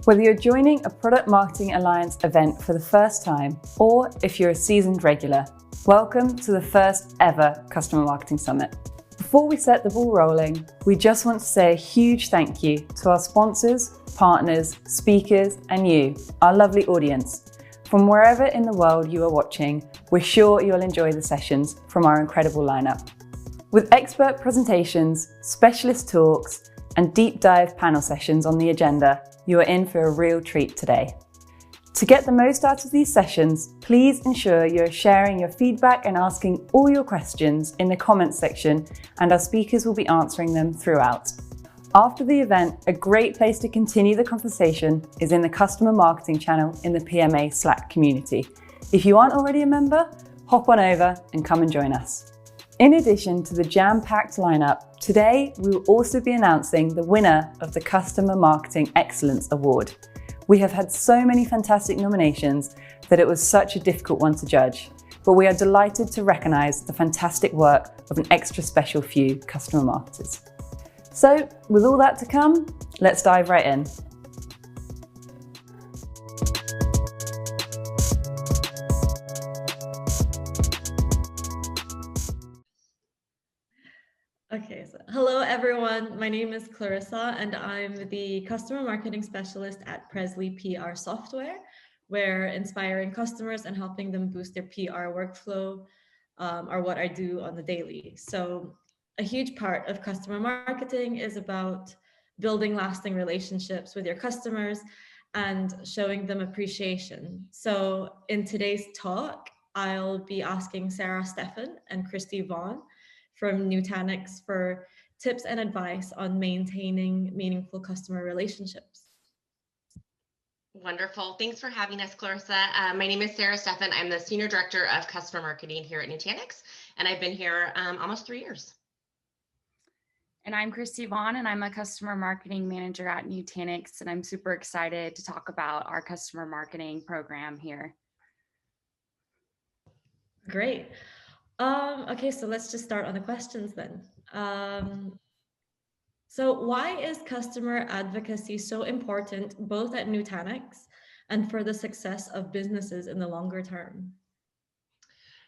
Whether you're joining a Product Marketing Alliance event for the first time, or if you're a seasoned regular, welcome to the first ever Customer Marketing Summit. Before we set the ball rolling, we just want to say a huge thank you to our sponsors, partners, speakers, and you, our lovely audience. From wherever in the world you are watching, we're sure you'll enjoy the sessions from our incredible lineup. With expert presentations, specialist talks, and deep dive panel sessions on the agenda, you are in for a real treat today. To get the most out of these sessions, please ensure you're sharing your feedback and asking all your questions in the comments section, and our speakers will be answering them throughout. After the event, a great place to continue the conversation is in the customer marketing channel in the PMA Slack community. If you aren't already a member, hop on over and come and join us. In addition to the jam-packed lineup, today we will also be announcing the winner of the Customer Marketing Excellence Award. We have had so many fantastic nominations that it was such a difficult one to judge, but we are delighted to recognise the fantastic work of an extra special few customer marketers. So, with all that to come, let's dive right in. Okay, so hello everyone. My name is Clarissa and I'm the customer marketing specialist at Presley PR Software. Where inspiring customers and helping them boost their PR workflow are what I do on the daily. So a huge part of customer marketing is about building lasting relationships with your customers and showing them appreciation. So in today's talk, I'll be asking Sarah Steffen and Christy Vaughn from Nutanix for tips and advice on maintaining meaningful customer relationships. Wonderful. Thanks for having us, Clarissa. My name is Sarah Steffen. I'm the Senior Director of Customer Marketing here at Nutanix, and I've been here almost 3 years. And I'm Christy Vaughn, and I'm a Customer Marketing Manager at Nutanix, and I'm super excited to talk about our customer marketing program here. Great. Okay, so let's just start on the questions then. So why is customer advocacy so important both at Nutanix and for the success of businesses in the longer term?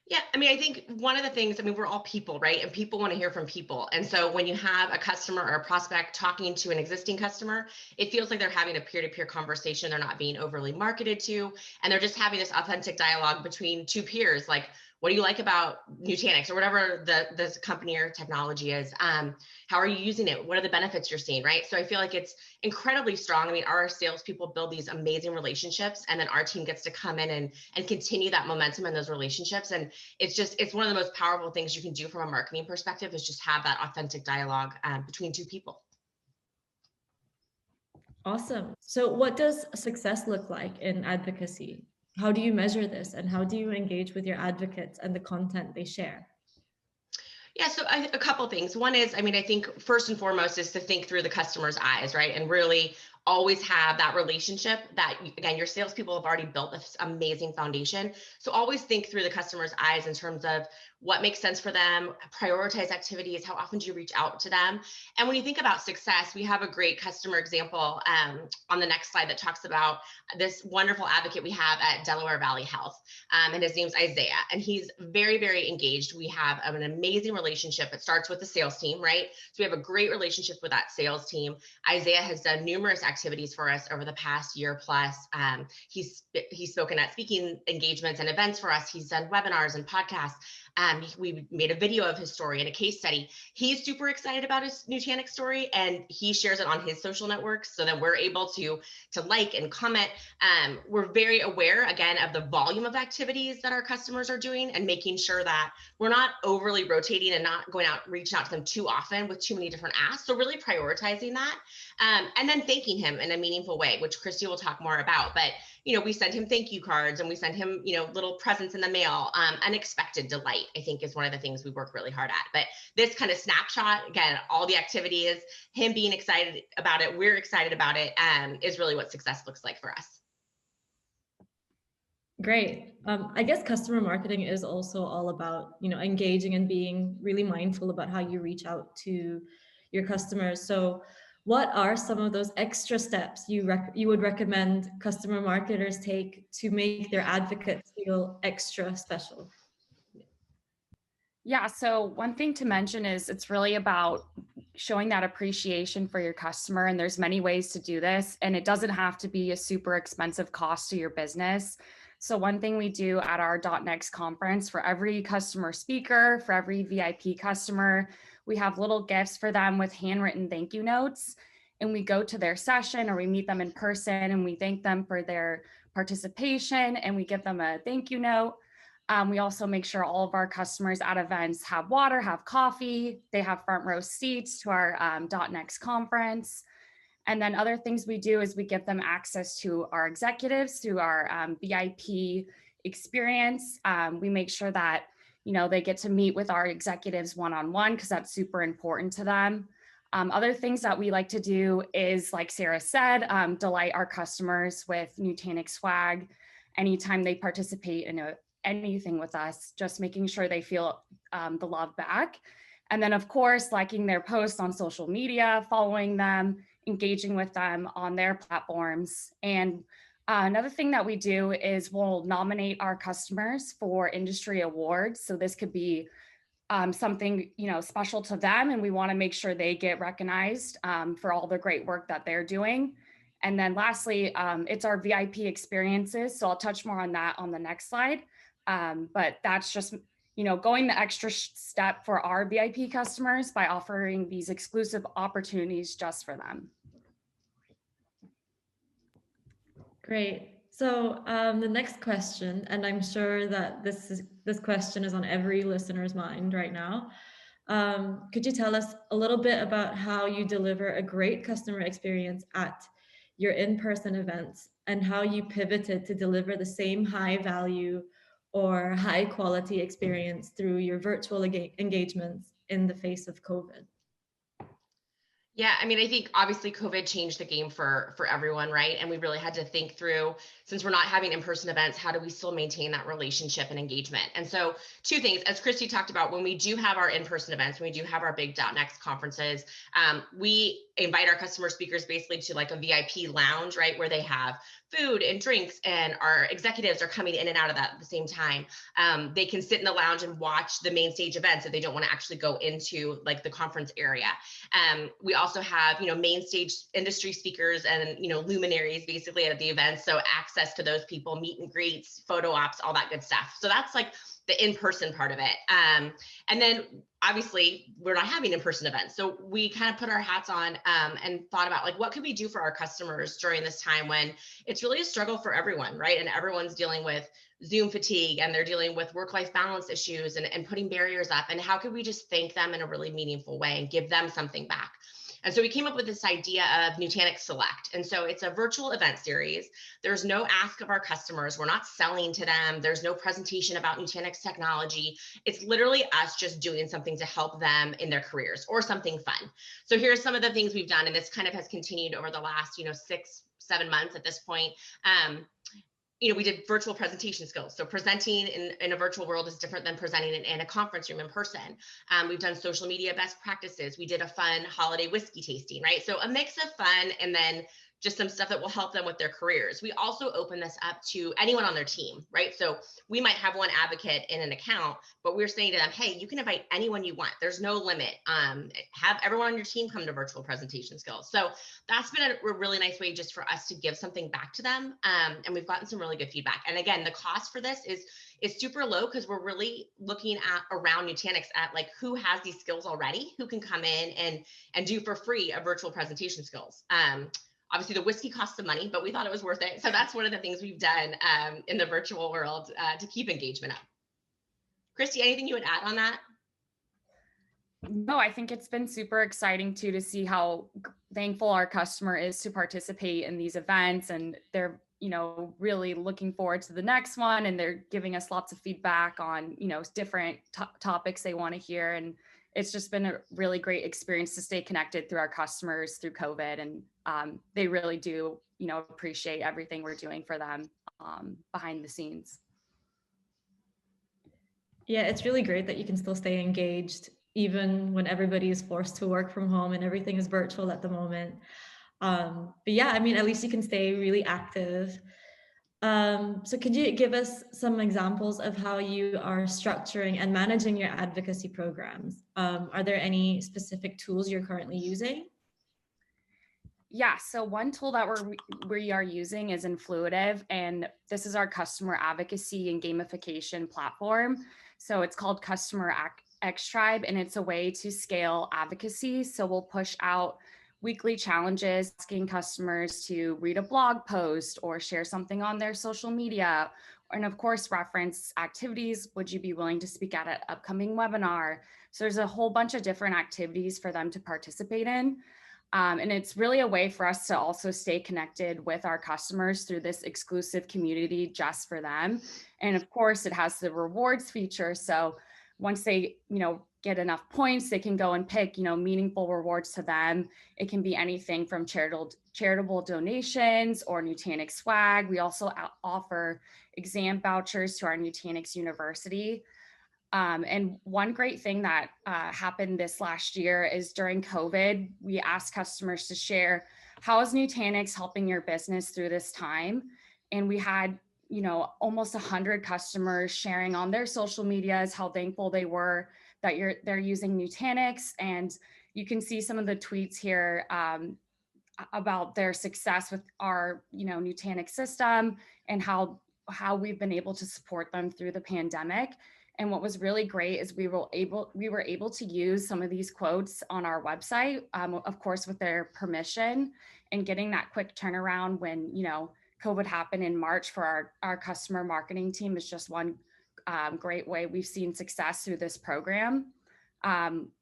Yeah, I mean, I think one of the things, we're all people, right? And people want to hear from people. And so when you have a customer or a prospect talking to an existing customer, it feels like they're having a peer-to-peer conversation. They're not being overly marketed to, and they're just having this authentic dialogue between two peers. Like, what do you like about Nutanix or whatever the company or technology is? How are you using it? What are the benefits you're seeing, right? So I feel like it's incredibly strong. I mean, our salespeople build these amazing relationships, and then our team gets to come in and continue that momentum in those relationships. And it's one of the most powerful things you can do from a marketing perspective is just have that authentic dialogue between two people. Awesome. So what does success look like in advocacy? How do you measure this, and how do you engage with your advocates and the content they share? Yeah, so a couple things. One is, I think first and foremost is to think through the customer's eyes, right? And really always have that relationship that, again, your salespeople have already built this amazing foundation. So always think through the customer's eyes in terms of what makes sense for them, prioritize activities, how often do you reach out to them? And when you think about success, we have a great customer example on the next slide that talks about this wonderful advocate we have at Delaware Valley Health. And his name's Isaiah, and he's very, very engaged. We have an amazing relationship. It starts with the sales team, right? So we have a great relationship with that sales team. Isaiah has done numerous activities for us over the past year plus. He's spoken at speaking engagements and events for us. He's done webinars and podcasts. We made a video of his story and a case study. He's super excited about his Nutanix story, and he shares it on his social networks so that we're able to like and comment. We're very aware, again, of the volume of activities that our customers are doing and making sure that we're not overly rotating and not going out, reaching out to them too often with too many different asks. So really prioritizing that, and then thanking him in a meaningful way, which Christy will talk more about. But we send him thank you cards, and we send him, little presents in the mail. Unexpected delight, I think, is one of the things we work really hard at. But this kind of snapshot, again, all the activities, him being excited about it, we're excited about it, is really what success looks like for us. Great. I guess customer marketing is also all about, engaging and being really mindful about how you reach out to your customers. So what are some of those extra steps you would recommend customer marketers take to make their advocates feel extra special? Yeah, so one thing to mention is it's really about showing that appreciation for your customer. And there's many ways to do this. And it doesn't have to be a super expensive cost to your business. So one thing we do at our .next conference, for every customer speaker, for every VIP customer, we have little gifts for them with handwritten thank you notes. And we go to their session or we meet them in person and we thank them for their participation and we give them a thank you note. We also make sure all of our customers at events have water, have coffee, they have front row seats to our .next conference. And then other things we do is we give them access to our executives through our VIP experience. We make sure that, they get to meet with our executives one-on-one because that's super important to them. Other things that we like to do is, like Sarah said, delight our customers with Nutanix swag anytime they participate in anything with us, just making sure they feel the love back. And then of course, liking their posts on social media, following them, engaging with them on their platforms. And another thing that we do is we'll nominate our customers for industry awards. So this could be something, special to them. And we want to make sure they get recognized for all the great work that they're doing. And then lastly, it's our VIP experiences. So I'll touch more on that on the next slide. But that's just, going the extra step for our VIP customers by offering these exclusive opportunities just for them. Great. So the next question, and I'm sure that this question is on every listener's mind right now. Could you tell us a little bit about how you deliver a great customer experience at your in-person events and how you pivoted to deliver the same high value or high quality experience through your virtual engagements in the face of COVID? Yeah, I mean, I think obviously COVID changed the game for everyone, right? And we really had to think through, since we're not having in-person events, how do we still maintain that relationship and engagement? And so two things, as Christy talked about, when we do have our in-person events, when we do have our big .next conferences, we invite our customer speakers basically to like a VIP lounge, right? Where they have food and drinks and our executives are coming in and out of that at the same time. They can sit in the lounge and watch the main stage events if they don't want to actually go into like the conference area. We also have, main stage industry speakers and, luminaries basically at the events. So access to those people, meet and greets, photo ops, all that good stuff. So that's like the in-person part of it. And then obviously we're not having in-person events. So we kind of put our hats on and thought about like, what could we do for our customers during this time when it's really a struggle for everyone, right? And everyone's dealing with Zoom fatigue and they're dealing with work-life balance issues and putting barriers up. And how could we just thank them in a really meaningful way and give them something back? And so we came up with this idea of Nutanix Select. And so it's a virtual event series. There's no ask of our customers. We're not selling to them. There's no presentation about Nutanix technology. It's literally us just doing something to help them in their careers or something fun. So here's some of the things we've done. And this kind of has continued over the last, 6-7 months at this point. We did virtual presentation skills. So presenting in a virtual world is different than presenting in a conference room in person. We've done social media best practices. We did a fun holiday whiskey tasting, right? So a mix of fun and then just some stuff that will help them with their careers. We also open this up to anyone on their team, right? So we might have one advocate in an account, but we're saying to them, hey, you can invite anyone you want. There's no limit. Have everyone on your team come to virtual presentation skills. So that's been a really nice way just for us to give something back to them. And we've gotten some really good feedback. And again, the cost for this is super low because we're really looking at around Nutanix at like who has these skills already, who can come in and do for free a virtual presentation skills. Obviously, the whiskey costs some money, but we thought it was worth it. So that's one of the things we've done in the virtual world to keep engagement up. Christy, anything you would add on that? No, I think it's been super exciting too to see how thankful our customer is to participate in these events, and they're really looking forward to the next one, and they're giving us lots of feedback on different topics they want to hear, and it's just been a really great experience to stay connected through our customers through COVID, and they really do appreciate everything we're doing for them behind the scenes. Yeah, it's really great that you can still stay engaged even when everybody is forced to work from home and everything is virtual at the moment. But yeah, I mean, at least you can stay really active. So could you give us some examples of how you are structuring and managing your advocacy programs? Are there any specific tools you're currently using? Yeah, so one tool that we are using is Influitive, and this is our customer advocacy and gamification platform. So it's called X Tribe, and it's a way to scale advocacy. So we'll push out weekly challenges, asking customers to read a blog post or share something on their social media, and of course, reference activities. Would you be willing to speak at an upcoming webinar? So there's a whole bunch of different activities for them to participate in. And it's really a way for us to also stay connected with our customers through this exclusive community just for them. And of course, it has the rewards feature. So once they, get enough points, they can go and pick, meaningful rewards to them. It can be anything from charitable donations or Nutanix swag. We also offer exam vouchers to our Nutanix University. And one great thing that happened this last year is during COVID, we asked customers to share, how is Nutanix helping your business through this time? And we had, almost 100 customers sharing on their social medias how thankful they were that they're using Nutanix. And you can see some of the tweets here about their success with our, Nutanix system and how we've been able to support them through the pandemic. And what was really great is we were able to use some of these quotes on our website, of course, with their permission, and getting that quick turnaround when, COVID happened in March for our customer marketing team is just one great way we've seen success through this program.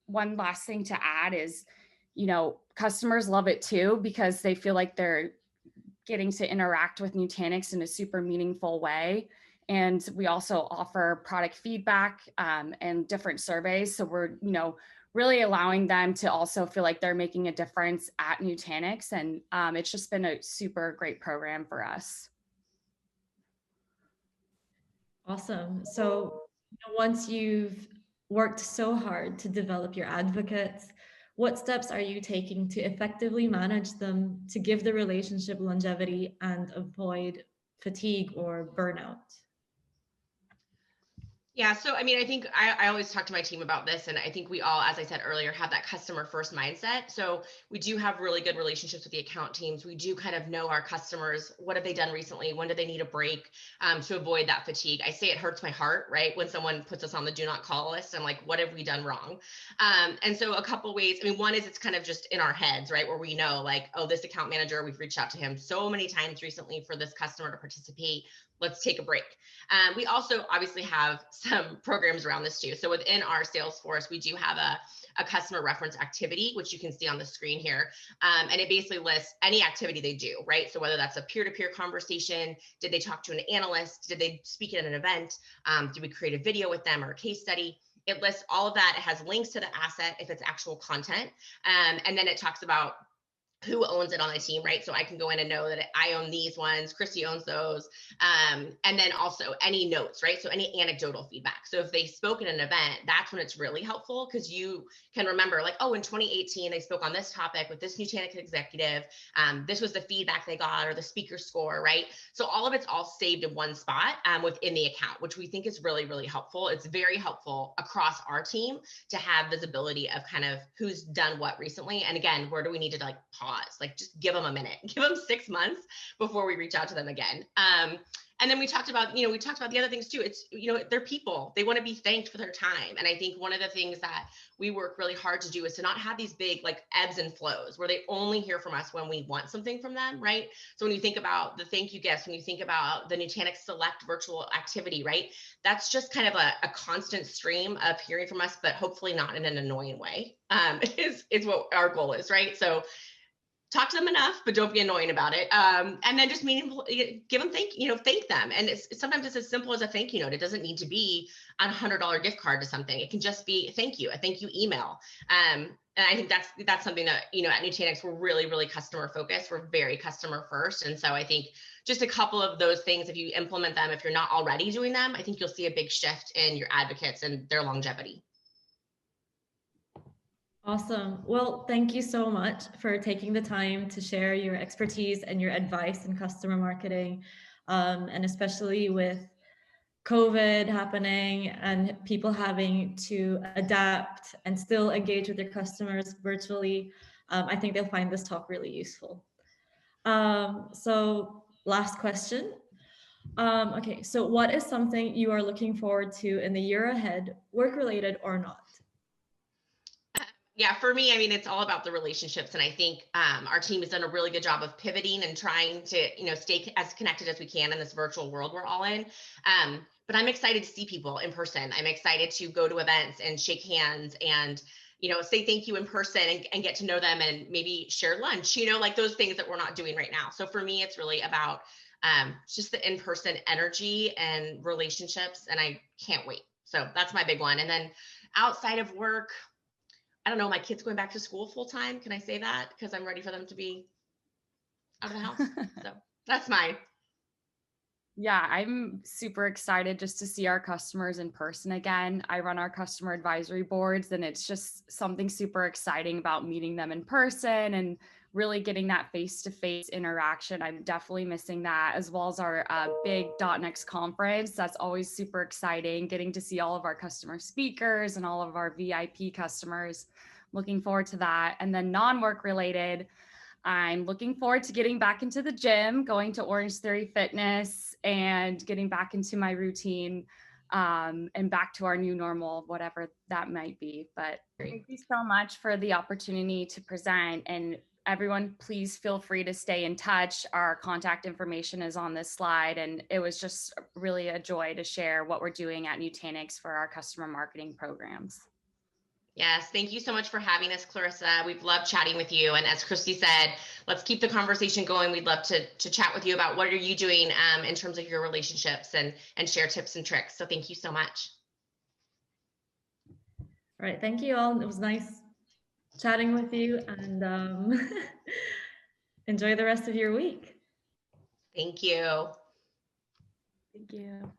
One last thing to add is, customers love it too, because they feel like they're getting to interact with Nutanix in a super meaningful way. And we also offer product feedback and different surveys. So we're, really allowing them to also feel like they're making a difference at Nutanix. And it's just been a super great program for us. Awesome. So once you've worked so hard to develop your advocates, what steps are you taking to effectively manage them to give the relationship longevity and avoid fatigue or burnout? Yeah, so I mean, I think I always talk to my team about this, and I think we all, as I said earlier, have that customer first mindset. So we do have really good relationships with the account teams. We do kind of know our customers. What have they done recently? When do they need a break to avoid that fatigue? I say it hurts my heart, right? When someone puts us on the do not call list, I'm like, what have we done wrong? And so a couple ways, I mean, one is it's kind of just in our heads, right? Where we know like, oh, this account manager, we've reached out to him so many times recently for this customer to participate. Let's take a break. We also obviously have some programs around this too. So within our Salesforce, we do have a customer reference activity, which you can see on the screen here. And it basically lists any activity they do, right? So whether that's a peer-to-peer conversation, did they talk to an analyst? Did they speak at an event? Did we create a video with them or a case study? It lists all of that. It has links to the asset if it's actual content. And then it talks about who owns it on the team, right? So I can go in and know that I own these ones, Christy owns those. And then also any notes, right? So any anecdotal feedback. So if they spoke at an event, that's when it's really helpful because you can remember like, oh, in 2018, they spoke on this topic with this Nutanix executive. This was the feedback they got or the speaker score, right? So all of it's all saved in one spot within the account, which we think is really, really helpful. It's very helpful across our team to have visibility of kind of who's done what recently. And again, where do we need to like pause? Like just give them a minute, give them 6 months before we reach out to them again. And then we talked about the other things too. It's, they're people, they want to be thanked for their time. And I think one of the things that we work really hard to do is to not have these big like ebbs and flows where they only hear from us when we want something from them, right? So when you think about the thank you gifts, when you think about the Nutanix Select virtual activity, right? That's just kind of a constant stream of hearing from us, but hopefully not in an annoying way, is what our goal is, right? So talk to them enough, but don't be annoying about it. And then just meaningful, give them thank them. And sometimes it's as simple as a thank you note. It doesn't need to be a $100 gift card to something. It can just be a thank you email. And I think that's something that, at Nutanix, we're really, really customer focused. We're very customer first. And so I think just a couple of those things, if you implement them, if you're not already doing them, I think you'll see a big shift in your advocates and their longevity. Awesome. Well, thank you so much for taking the time to share your expertise and your advice in customer marketing, and especially with COVID happening and people having to adapt and still engage with their customers virtually. I think they'll find this talk really useful. So last question. Okay, so what is something you are looking forward to in the year ahead, work related or not? Yeah, for me, I mean, it's all about the relationships. And I think our team has done a really good job of pivoting and trying to, stay as connected as we can in this virtual world we're all in. But I'm excited to see people in person. I'm excited to go to events and shake hands and, say thank you in person and get to know them and maybe share lunch, like those things that we're not doing right now. So for me, it's really about just the in-person energy and relationships. And I can't wait. So that's my big one. And then outside of work, I don't know, my kid's going back to school full time. Can I say that? Because I'm ready for them to be out of the house. So that's mine. Yeah, I'm super excited just to see our customers in person again. I run our customer advisory boards, and it's just something super exciting about meeting them in person and really getting that face-to-face interaction. I'm definitely missing that, as well as our big .next conference. That's always super exciting, getting to see all of our customer speakers and all of our VIP customers. Looking forward to that. And then non-work related, I'm looking forward to getting back into the gym, going to Orange Theory Fitness and getting back into my routine, and back to our new normal, whatever that might be. But thank you so much for the opportunity to present. And everyone, please feel free to stay in touch. Our contact information is on this slide. And it was just really a joy to share what we're doing at Nutanix for our customer marketing programs. Yes, thank you so much for having us, Clarissa. We've loved chatting with you. And as Christy said, let's keep the conversation going. We'd love to chat with you about what are you doing in terms of your relationships and share tips and tricks. So thank you so much. All right, thank you all. It was nice chatting with you, and enjoy the rest of your week. Thank you. Thank you.